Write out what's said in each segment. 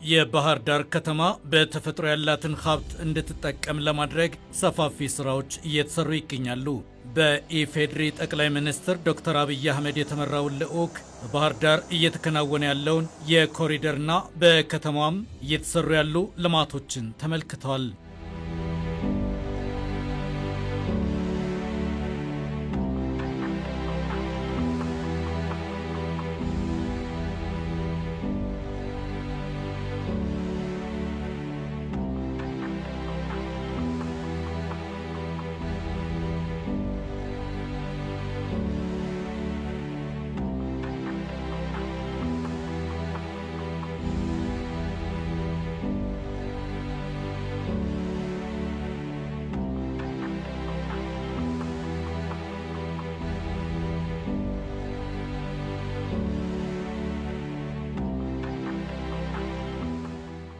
የባህር ዳር ከተማ በተፈጥሮ ያላትን ሀብት እንድትጠቀም ለማድረግ ሰፋፊ ስራዎች እየተሰሩ ይገኛሉ። በኢፌዴሪ ጠቅላይ ሚኒስትር ዶክተር አብይ አህመድ የተመራውን ልዑክ በባህር ዳር እየተከናወነ ያለውን የኮሪደርና በከተማዋም እየተሰሩ ያሉ ልማቶችን ተመልክተዋል።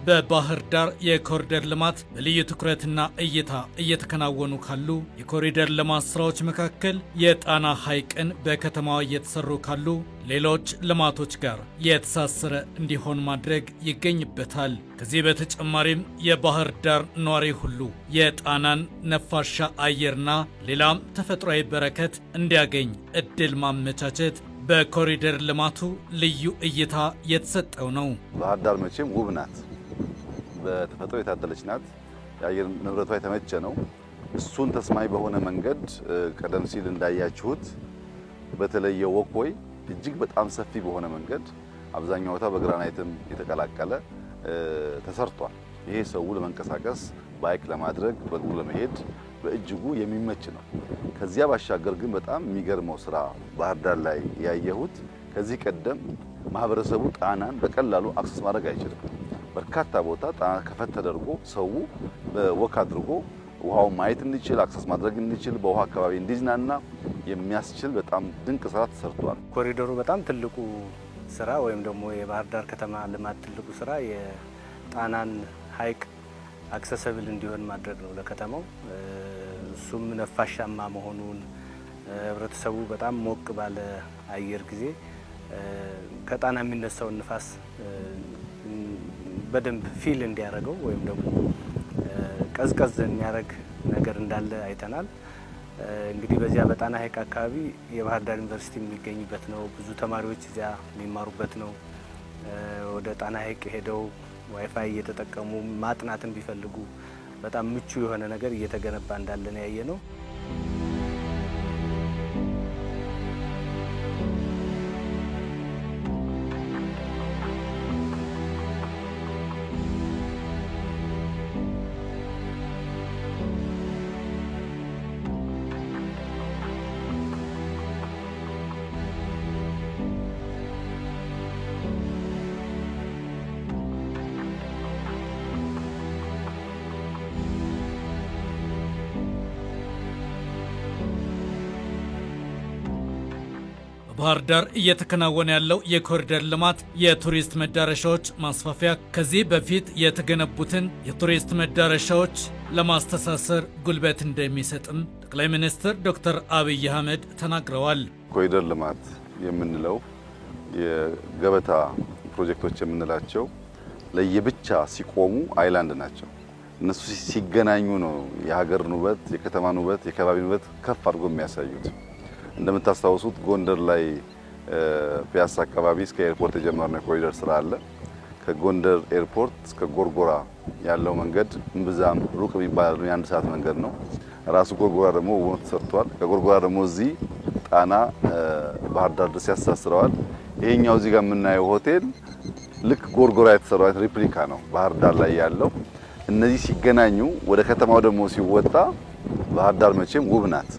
በባህር ዳር የኮሪደር ልማት በልዩ ትኩረትና እይታ እየተከናወኑ ካሉ የኮሪደር ልማት ስራዎች መካከል የጣና ሐይቅን በከተማዋ እየተሰሩ ካሉ ሌሎች ልማቶች ጋር የተሳሰረ እንዲሆን ማድረግ ይገኝበታል። ከዚህ በተጨማሪም የባህር ዳር ነዋሪ ሁሉ የጣናን ነፋሻ አየርና ሌላም ተፈጥሯዊ በረከት እንዲያገኝ እድል ማመቻቸት በኮሪደር ልማቱ ልዩ እይታ የተሰጠው ነው። ባህር ዳር መቼም ውብ ናት። በተፈጥሮ የታደለች ናት። የአየር ንብረቷ የተመቸ ነው። እሱን ተስማሚ በሆነ መንገድ ቀደም ሲል እንዳያችሁት በተለየ ወክወይ እጅግ በጣም ሰፊ በሆነ መንገድ አብዛኛው ቦታ በግራናይትም የተቀላቀለ ተሰርቷል። ይሄ ሰው ለመንቀሳቀስ ባይክ ለማድረግ በእግሩ ለመሄድ በእጅጉ የሚመች ነው። ከዚያ ባሻገር ግን በጣም የሚገርመው ስራ ባህር ዳር ላይ ያየሁት ከዚህ ቀደም ማህበረሰቡ ጣናን በቀላሉ አክሰስ ማድረግ አይችልም። በርካታ ቦታ ጣና ከፈት ተደርጎ ሰው በወክ አድርጎ ውሃው ማየት እንዲችል አክሰስ ማድረግ እንዲችል በውሃ አካባቢ እንዲዝናና የሚያስችል በጣም ድንቅ ስራ ተሰርቷል። ኮሪደሩ በጣም ትልቁ ስራ ወይም ደግሞ የባህር ዳር ከተማ ልማት ትልቁ ስራ የጣናን ሐይቅ አክሰሰብል እንዲሆን ማድረግ ነው ለከተማው። እሱም ነፋሻማ መሆኑን ህብረተሰቡ በጣም ሞቅ ባለ አየር ጊዜ ከጣና የሚነሳውን ንፋስ በደንብ ፊል እንዲያደርገው ወይም ደግሞ ቀዝቀዝ የሚያደርግ ነገር እንዳለ አይተናል። እንግዲህ በዚያ በጣና ሐይቅ አካባቢ የባህር ዳር ዩኒቨርሲቲ የሚገኝበት ነው። ብዙ ተማሪዎች እዚያ የሚማሩበት ነው። ወደ ጣና ሐይቅ ሄደው ዋይፋይ እየተጠቀሙ ማጥናትን ቢፈልጉ በጣም ምቹ የሆነ ነገር እየተገነባ እንዳለ ነው ያየ ነው። ባህር ዳር እየተከናወነ ያለው የኮሪደር ልማት የቱሪስት መዳረሻዎች ማስፋፊያ ከዚህ በፊት የተገነቡትን የቱሪስት መዳረሻዎች ለማስተሳሰር ጉልበት እንደሚሰጥም ጠቅላይ ሚኒስትር ዶክተር አብይ አህመድ ተናግረዋል። ኮሪደር ልማት የምንለው የገበታ ፕሮጀክቶች የምንላቸው ለየብቻ ሲቆሙ አይላንድ ናቸው። እነሱ ሲገናኙ ነው የሀገርን ውበት፣ የከተማን ውበት፣ የከባቢን ውበት ከፍ አድርጎ የሚያሳዩት። እንደምታስታውሱት ጎንደር ላይ ፒያሳ አካባቢ እስከ ኤርፖርት የጀመርነው የኮሪደር ስራ አለ። ከጎንደር ኤርፖርት እስከ ጎርጎራ ያለው መንገድ እምብዛም ሩቅ የሚባል የአንድ ሰዓት መንገድ ነው። ራሱ ጎርጎራ ደግሞ ውብ ተሰርቷል። ከጎርጎራ ደግሞ እዚህ ጣና ባህር ዳር ድረስ ያሳስረዋል። ይሄኛው እዚህ ጋር የምናየው ሆቴል ልክ ጎርጎራ የተሰራው ሪፕሊካ ነው ባህር ዳር ላይ ያለው። እነዚህ ሲገናኙ ወደ ከተማው ደግሞ ሲወጣ ባህር ዳር መቼም ውብ ናት።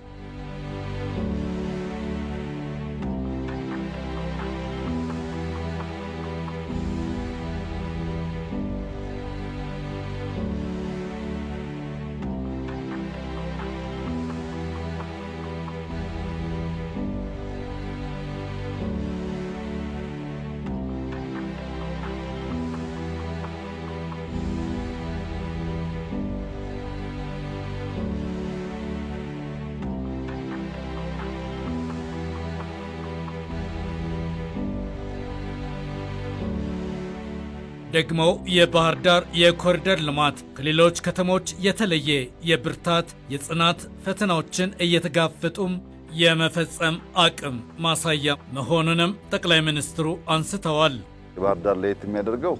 ደግሞ የባህር ዳር የኮሪደር ልማት ከሌሎች ከተሞች የተለየ የብርታት የጽናት ፈተናዎችን እየተጋፈጡም የመፈጸም አቅም ማሳያ መሆኑንም ጠቅላይ ሚኒስትሩ አንስተዋል። የባህር ዳር ለየት የሚያደርገው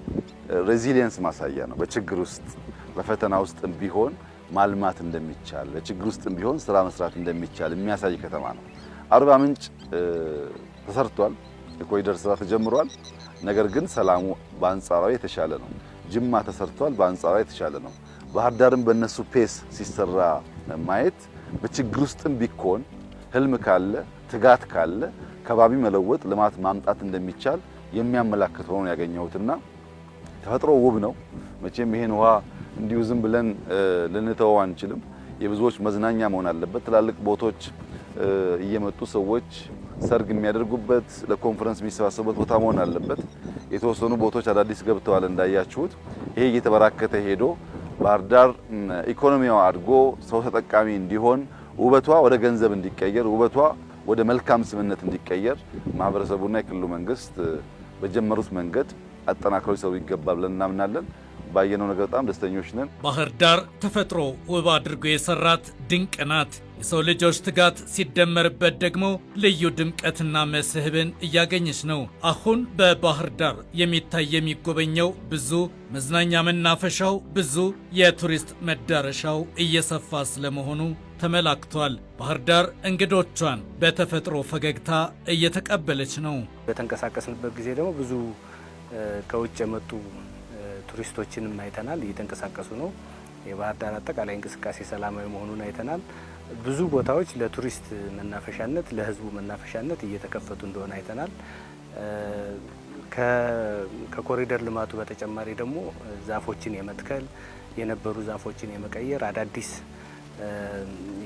ሬዚሊየንስ ማሳያ ነው። በችግር ውስጥ በፈተና ውስጥ ቢሆን ማልማት እንደሚቻል፣ በችግር ውስጥ ቢሆን ስራ መስራት እንደሚቻል የሚያሳይ ከተማ ነው። አርባ ምንጭ ተሰርቷል፣ የኮሪደር ስራ ተጀምሯል። ነገር ግን ሰላሙ በአንጻራዊ የተሻለ ነው። ጅማ ተሰርቷል፣ በአንጻራዊ የተሻለ ነው። ባህር ዳርም በእነሱ ፔስ ሲሰራ ማየት በችግር ውስጥም ቢሆን ህልም ካለ ትጋት ካለ ከባቢ መለወጥ ልማት ማምጣት እንደሚቻል የሚያመላክት ሆኖ ያገኘሁትና ተፈጥሮ ውብ ነው። መቼም ይሄን ውሃ እንዲሁ ዝም ብለን ልንተወው አንችልም። የብዙዎች መዝናኛ መሆን አለበት። ትላልቅ ቦታዎች እየመጡ ሰዎች ሰርግ የሚያደርጉበት ለኮንፈረንስ የሚሰባሰቡበት ቦታ መሆን አለበት። የተወሰኑ ቦታዎች አዳዲስ ገብተዋል እንዳያችሁት። ይሄ እየተበራከተ ሄዶ ባህር ዳር ኢኮኖሚዋ አድጎ ሰው ተጠቃሚ እንዲሆን ውበቷ ወደ ገንዘብ እንዲቀየር ውበቷ ወደ መልካም ስምነት እንዲቀየር ማህበረሰቡና የክልሉ መንግስት በጀመሩት መንገድ አጠናክረው ይሰሩ ይገባል ብለን እናምናለን። ባየነው ነገር በጣም ደስተኞች ነን። ባህር ዳር ተፈጥሮ ውብ አድርጎ የሰራት ድንቅ ናት። የሰው ልጆች ትጋት ሲደመርበት ደግሞ ልዩ ድምቀትና መስህብን እያገኘች ነው። አሁን በባህር ዳር የሚታይ የሚጎበኘው ብዙ፣ መዝናኛ መናፈሻው ብዙ፣ የቱሪስት መዳረሻው እየሰፋ ስለመሆኑ ተመላክቷል። ባህር ዳር እንግዶቿን በተፈጥሮ ፈገግታ እየተቀበለች ነው። በተንቀሳቀስንበት ጊዜ ደግሞ ብዙ ከውጭ የመጡ ቱሪስቶችንም አይተናል። እየተንቀሳቀሱ ነው። የባህር ዳር አጠቃላይ እንቅስቃሴ ሰላማዊ መሆኑን አይተናል። ብዙ ቦታዎች ለቱሪስት መናፈሻነት ለህዝቡ መናፈሻነት እየተከፈቱ እንደሆነ አይተናል። ከኮሪደር ልማቱ በተጨማሪ ደግሞ ዛፎችን የመትከል የነበሩ ዛፎችን የመቀየር አዳዲስ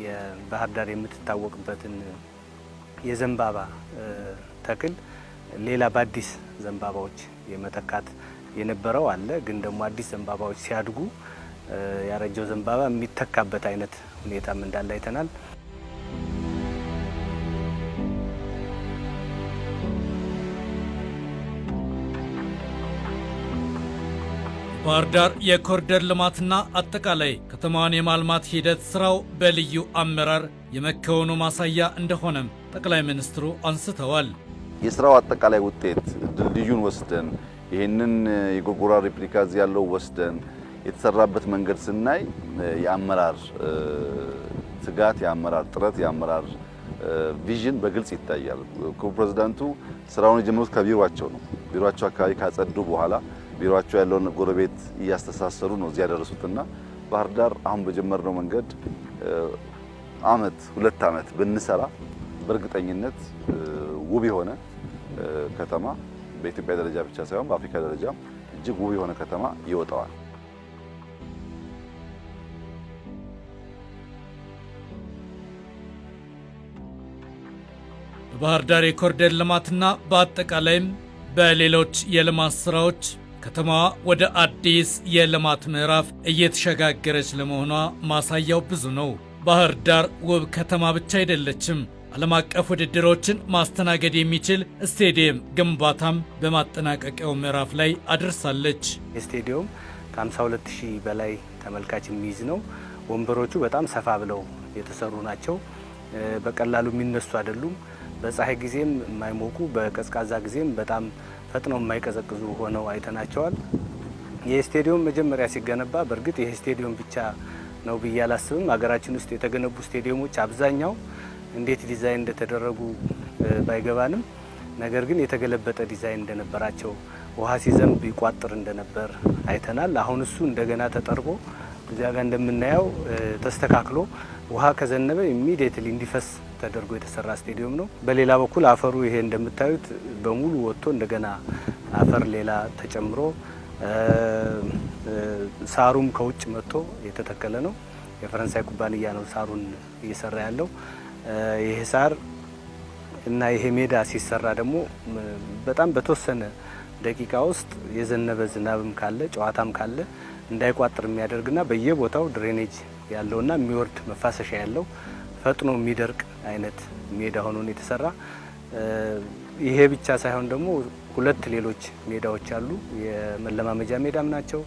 የባህር ዳር የምትታወቅበትን የዘንባባ ተክል ሌላ በአዲስ ዘንባባዎች የመተካት የነበረው አለ። ግን ደግሞ አዲስ ዘንባባዎች ሲያድጉ ያረጀው ዘንባባ የሚተካበት አይነት ሁኔታም እንዳለ አይተናል። ባህር ዳር የኮሪደር ልማትና አጠቃላይ ከተማዋን የማልማት ሂደት ስራው በልዩ አመራር የመከወኑ ማሳያ እንደሆነም ጠቅላይ ሚኒስትሩ አንስተዋል። የስራው አጠቃላይ ውጤት ድልድዩን ወስደን ይህንን የጎርጎራ ሬፕሊካ እዚህ ያለው ወስደን የተሰራበት መንገድ ስናይ የአመራር ትጋት፣ የአመራር ጥረት፣ የአመራር ቪዥን በግልጽ ይታያል። ክቡር ፕሬዝዳንቱ ስራውን የጀመሩት ከቢሮአቸው ነው። ቢሮአቸው አካባቢ ካጸዱ በኋላ ቢሮአቸው ያለውን ጎረቤት እያስተሳሰሩ ነው እዚህ ያደረሱትና ባህር ዳር አሁን በጀመርነው መንገድ አመት 2 አመት ብንሰራ በእርግጠኝነት ውብ የሆነ ከተማ በኢትዮጵያ ደረጃ ብቻ ሳይሆን በአፍሪካ ደረጃ እጅግ ውብ የሆነ ከተማ ይወጣዋል። በባህር ዳር የኮሪደር ልማትና በአጠቃላይም በሌሎች የልማት ስራዎች ከተማዋ ወደ አዲስ የልማት ምዕራፍ እየተሸጋገረች ለመሆኗ ማሳያው ብዙ ነው። ባህር ዳር ውብ ከተማ ብቻ አይደለችም። ዓለም አቀፍ ውድድሮችን ማስተናገድ የሚችል ስቴዲየም ግንባታም በማጠናቀቂያው ምዕራፍ ላይ አድርሳለች። ስቴዲየም ከ52000 በላይ ተመልካች የሚይዝ ነው። ወንበሮቹ በጣም ሰፋ ብለው የተሰሩ ናቸው። በቀላሉ የሚነሱ አይደሉም። በፀሐይ ጊዜም የማይሞቁ በቀዝቃዛ ጊዜም በጣም ፈጥነው የማይቀዘቅዙ ሆነው አይተናቸዋል። የስቴዲየም መጀመሪያ ሲገነባ በእርግጥ ይህ ስቴዲየም ብቻ ነው ብዬ አላስብም። ሀገራችን ውስጥ የተገነቡ ስቴዲየሞች አብዛኛው እንዴት ዲዛይን እንደተደረጉ ባይገባንም ነገር ግን የተገለበጠ ዲዛይን እንደነበራቸው ውሃ ሲዘንብ ይቋጥር እንደነበር አይተናል። አሁን እሱ እንደገና ተጠርቦ እዚያ ጋር እንደምናየው ተስተካክሎ ውሃ ከዘነበ ኢሚዲየትሊ እንዲፈስ ተደርጎ የተሰራ ስቴዲየም ነው። በሌላ በኩል አፈሩ ይሄ እንደምታዩት በሙሉ ወጥቶ እንደገና አፈር ሌላ ተጨምሮ ሳሩም ከውጭ መጥቶ የተተከለ ነው። የፈረንሳይ ኩባንያ ነው ሳሩን እየሰራ ያለው። ይሄ ሳር እና ይሄ ሜዳ ሲሰራ ደግሞ በጣም በተወሰነ ደቂቃ ውስጥ የዘነበ ዝናብም ካለ ጨዋታም ካለ እንዳይቋጥር የሚያደርግና በየቦታው ድሬኔጅ ያለውና የሚወርድ መፋሰሻ ያለው ፈጥኖ የሚደርቅ አይነት ሜዳ ሆኖ ነው የተሰራ። ይሄ ብቻ ሳይሆን ደግሞ 2 ሌሎች ሜዳዎች አሉ። የመለማመጃ ሜዳም ናቸው።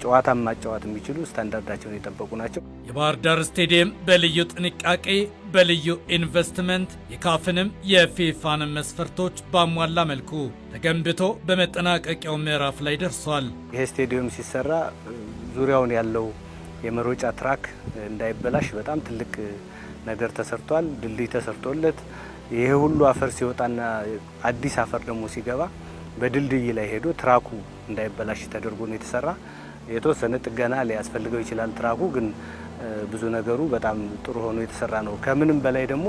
ጨዋታም ማጫወት የሚችሉ ስታንዳርዳቸውን የጠበቁ ናቸው። የባህር ዳር ስቴዲየም በልዩ ጥንቃቄ በልዩ ኢንቨስትመንት የካፍንም የፊፋንም መስፈርቶች ባሟላ መልኩ ተገንብቶ በመጠናቀቂያው ምዕራፍ ላይ ደርሷል። ይሄ ስቴዲየም ሲሰራ ዙሪያውን ያለው የመሮጫ ትራክ እንዳይበላሽ በጣም ትልቅ ነገር ተሰርቷል። ድልድይ ተሰርቶለት ይሄ ሁሉ አፈር ሲወጣና አዲስ አፈር ደግሞ ሲገባ በድልድይ ላይ ሄዶ ትራኩ እንዳይበላሽ ተደርጎ ነው የተሰራ። የተወሰነ ጥገና ሊያስፈልገው ይችላል። ትራኩ ግን ብዙ ነገሩ በጣም ጥሩ ሆኖ የተሰራ ነው። ከምንም በላይ ደግሞ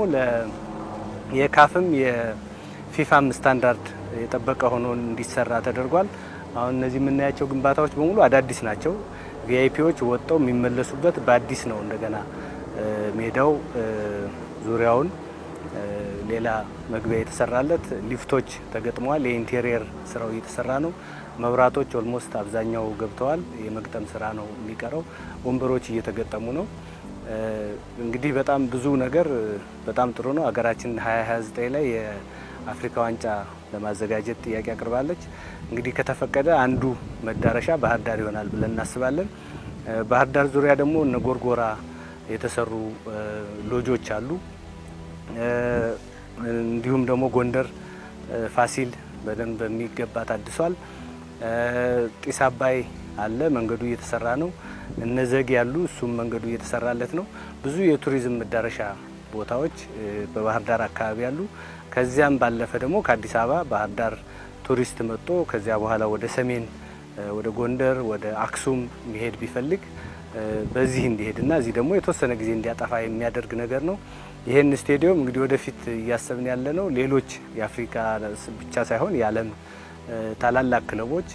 የካፍም የፊፋም ስታንዳርድ የጠበቀ ሆኖ እንዲሰራ ተደርጓል። አሁን እነዚህ የምናያቸው ግንባታዎች በሙሉ አዳዲስ ናቸው። ቪአይፒዎች ወጥተው የሚመለሱበት በአዲስ ነው። እንደገና ሜዳው ዙሪያውን ሌላ መግቢያ የተሰራለት ሊፍቶች ተገጥመዋል። የኢንቴሪየር ስራው እየተሰራ ነው። መብራቶች ኦልሞስት አብዛኛው ገብተዋል። የመግጠም ስራ ነው የሚቀረው። ወንበሮች እየተገጠሙ ነው። እንግዲህ በጣም ብዙ ነገር በጣም ጥሩ ነው። ሀገራችን 2029 ላይ የአፍሪካ ዋንጫ ለማዘጋጀት ጥያቄ አቅርባለች። እንግዲህ ከተፈቀደ አንዱ መዳረሻ ባህር ዳር ይሆናል ብለን እናስባለን። ባህር ዳር ዙሪያ ደግሞ እነ ጎርጎራ የተሰሩ ሎጆች አሉ። እንዲሁም ደግሞ ጎንደር ፋሲል በደንብ በሚገባ ታድሷል። ጢስ አባይ አለ፣ መንገዱ እየተሰራ ነው። እነዘግ ያሉ እሱም መንገዱ እየተሰራለት ነው። ብዙ የቱሪዝም መዳረሻ ቦታዎች በባህር ዳር አካባቢ ያሉ። ከዚያም ባለፈ ደግሞ ከአዲስ አበባ ባህር ዳር ቱሪስት መጥቶ ከዚያ በኋላ ወደ ሰሜን ወደ ጎንደር ወደ አክሱም መሄድ ቢፈልግ በዚህ እንዲሄድና እዚህ ደግሞ የተወሰነ ጊዜ እንዲያጠፋ የሚያደርግ ነገር ነው። ይሄን ስቴዲየም እንግዲህ ወደፊት እያሰብን ያለ ነው። ሌሎች የአፍሪካ ብቻ ሳይሆን የዓለም ታላላቅ ክለቦች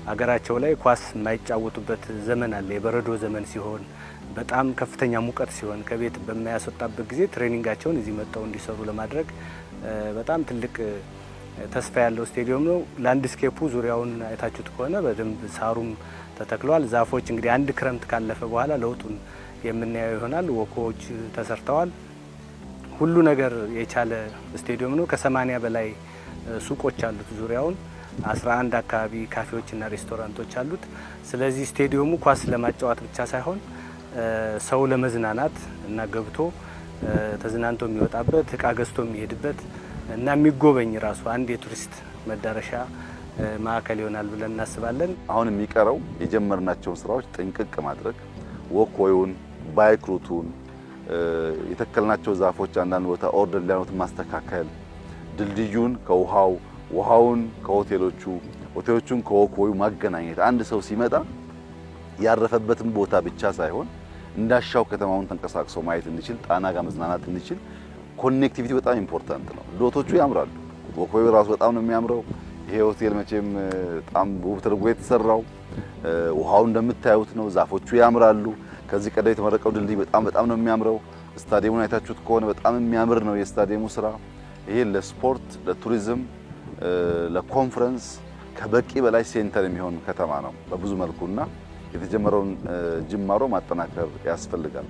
አገራቸው ላይ ኳስ የማይጫወቱበት ዘመን አለ። የበረዶ ዘመን ሲሆን፣ በጣም ከፍተኛ ሙቀት ሲሆን ከቤት በማያስወጣበት ጊዜ ትሬኒንጋቸውን እዚህ መጥተው እንዲሰሩ ለማድረግ በጣም ትልቅ ተስፋ ያለው ስቴዲየም ነው። ላንድስኬፑ ዙሪያውን አይታችሁት ከሆነ በደንብ ሳሩም ተተክሏል። ዛፎች እንግዲህ አንድ ክረምት ካለፈ በኋላ ለውጡን የምናየው ይሆናል። ወኮዎች ተሰርተዋል። ሁሉ ነገር የቻለ ስቴዲየም ነው። ከ80 በላይ ሱቆች አሉት። ዙሪያውን 11 አካባቢ ካፌዎችና ሬስቶራንቶች አሉት። ስለዚህ ስቴዲየሙ ኳስ ለማጫወት ብቻ ሳይሆን ሰው ለመዝናናት እና ገብቶ ተዝናንቶ የሚወጣበት እቃ ገዝቶ የሚሄድበት እና የሚጎበኝ ራሱ አንድ የቱሪስት መዳረሻ ማዕከል ይሆናል ብለን እናስባለን። አሁን የሚቀረው የጀመርናቸውን ስራዎች ጥንቅቅ ማድረግ፣ ወክዌውን፣ ባይክ ሩቱን፣ የተከልናቸው ዛፎች አንዳንድ ቦታ ኦርደር ሊያኖት ማስተካከል፣ ድልድዩን ከውሃው፣ ውሃውን ከሆቴሎቹ፣ ሆቴሎቹን ከወክዌው ማገናኘት። አንድ ሰው ሲመጣ ያረፈበትን ቦታ ብቻ ሳይሆን እንዳሻው ከተማውን ተንቀሳቅሶ ማየት እንዲችል፣ ጣና ጋር መዝናናት እንዲችል ኮኔክቲቪቲ በጣም ኢምፖርታንት ነው። ሎቶቹ ያምራሉ። ወክዌው ራሱ በጣም ነው የሚያምረው። ይሄ ሆቴል መቼም በጣም ውብ ተደርጎ የተሰራው ውሃው እንደምታዩት ነው። ዛፎቹ ያምራሉ። ከዚህ ቀደም የተመረቀው ድልድይ በጣም ነው የሚያምረው። ስታዲየሙን አይታችሁት ከሆነ በጣም የሚያምር ነው የስታዲየሙ ስራ። ይሄ ለስፖርት፣ ለቱሪዝም፣ ለኮንፈረንስ ከበቂ በላይ ሴንተር የሚሆን ከተማ ነው በብዙ መልኩና የተጀመረውን ጅማሮ ማጠናከር ያስፈልጋል።